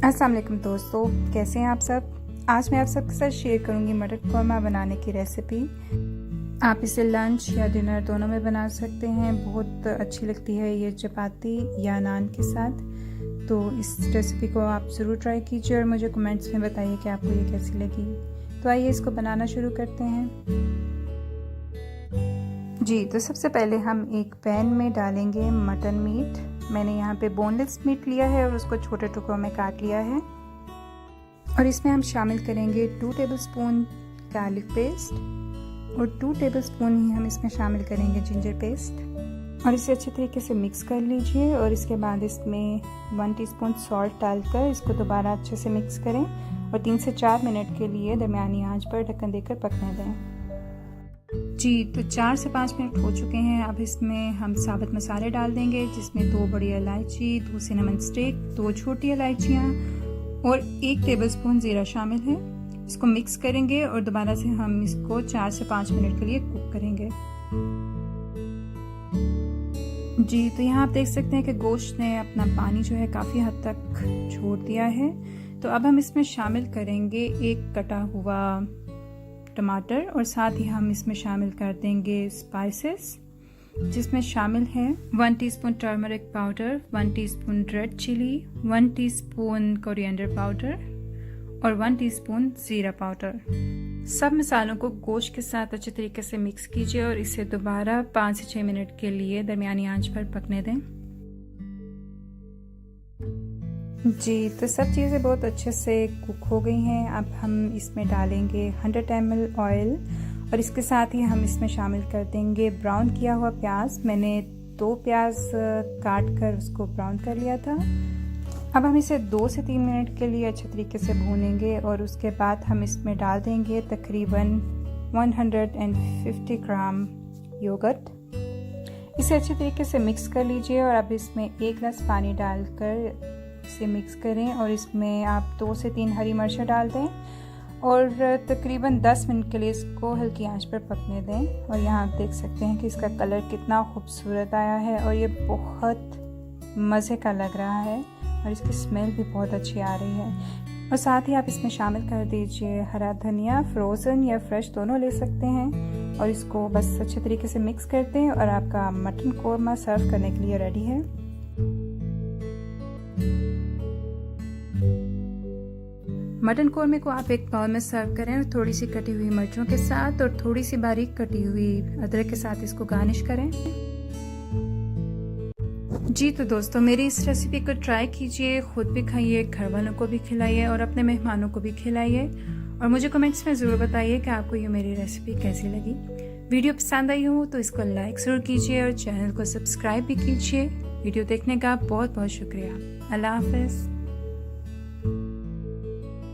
अस्सलाम वालेकुम दोस्तों, कैसे हैं आप सब। आज मैं आप सबके साथ शेयर करूंगी मटर कौरमा बनाने की रेसिपी। आप इसे लंच या डिनर दोनों में बना सकते हैं। बहुत अच्छी लगती है ये चपाती या नान के साथ। तो इस रेसिपी को आप ज़रूर ट्राई कीजिए और मुझे कमेंट्स में बताइए कि आपको ये कैसी लगी। तो आइए इसको बनाना शुरू करते हैं। जी, तो सबसे पहले हम एक पैन में डालेंगे मटन मीट। मैंने यहाँ पे बोनलेस मीट लिया है और उसको छोटे टुकड़ों में काट लिया है। और इसमें हम शामिल करेंगे 2 टेबलस्पून गार्लिक पेस्ट और 2 टेबलस्पून ही हम इसमें शामिल करेंगे जिंजर पेस्ट। और इसे अच्छे तरीके से मिक्स कर लीजिए। और इसके बाद इसमें 1 टीस्पून सॉल्ट डालकर इसको दोबारा अच्छे से मिक्स करें और 3 से 4 मिनट के लिए दरमियानी आंच पर ढक्कन देकर पकने दें। जी, तो 4 से 5 मिनट हो चुके हैं। अब इसमें हम साबुत मसाले डाल देंगे, जिसमें 2 बड़ी इलायची, 2 सिनेमन स्टिक, 2 छोटी इलायचियाँ और 1 टेबलस्पून ज़ीरा शामिल है। इसको मिक्स करेंगे और दोबारा से हम इसको 4 से 5 मिनट के लिए कुक करेंगे। जी, तो यहाँ आप देख सकते हैं कि गोश्त ने अपना पानी जो है काफ़ी हद तक छोड़ दिया है। तो अब हम इसमें शामिल करेंगे 1 कटा हुआ टमाटर और साथ ही हम इसमें शामिल कर देंगे स्पाइसेस, जिसमें शामिल है 1 teaspoon turmeric powder, 1 teaspoon red chili, 1 teaspoon coriander powder और 1 टीस्पून ज़ीरा पाउडर। सब मसालों को गोश्त के साथ अच्छे तरीके से मिक्स कीजिए और इसे दोबारा 5 से 6 मिनट के लिए दरमियानी आंच पर पकने दें। जी, तो सब चीज़ें बहुत अच्छे से कुक हो गई हैं। अब हम इसमें डालेंगे 100 ml ऑयल और इसके साथ ही हम इसमें शामिल कर देंगे ब्राउन किया हुआ प्याज। मैंने 2 प्याज काट कर उसको ब्राउन कर लिया था। अब हम इसे 2 से 3 मिनट के लिए अच्छे तरीके से भूनेंगे और उसके बाद हम इसमें डाल देंगे तकरीबन 150 ग्राम योगर्ट। इसे अच्छे तरीके से मिक्स कर लीजिए और अब इसमें 1 गिलास पानी डालकर इसे मिक्स करें और इसमें आप 2 से 3 हरी मिर्चें डाल दें और तकरीबन 10 मिनट के लिए इसको हल्की आंच पर पकने दें। और यहाँ आप देख सकते हैं कि इसका कलर कितना खूबसूरत आया है और ये बहुत मज़े का लग रहा है और इसकी स्मेल भी बहुत अच्छी आ रही है। और साथ ही आप इसमें शामिल कर दीजिए हरा धनिया, फ्रोज़न या फ्रेश दोनों ले सकते हैं। और इसको बस अच्छे तरीके से मिक्स करते हैं और आपका मटन कौरमा सर्व करने के लिए रेडी है। मटन कौरमे को आप एक बाउल में सर्व करें और थोड़ी सी कटी हुई मिर्चों के साथ और थोड़ी सी बारीक कटी हुई अदरक के साथ इसको गार्निश करें। जी, तो दोस्तों मेरी इस रेसिपी को ट्राई कीजिए, खुद भी खाइए, घर वालों को भी खिलाइए और अपने मेहमानों को भी खिलाइए। और मुझे कमेंट्स में ज़रूर बताइए कि आपको ये मेरी रेसिपी कैसी लगी। वीडियो पसंद आई हो तो इसको लाइक ज़रूर कीजिए और चैनल को सब्सक्राइब भी कीजिए। वीडियो देखने का बहुत बहुत शुक्रिया। अल्लाह हाफ़िज़।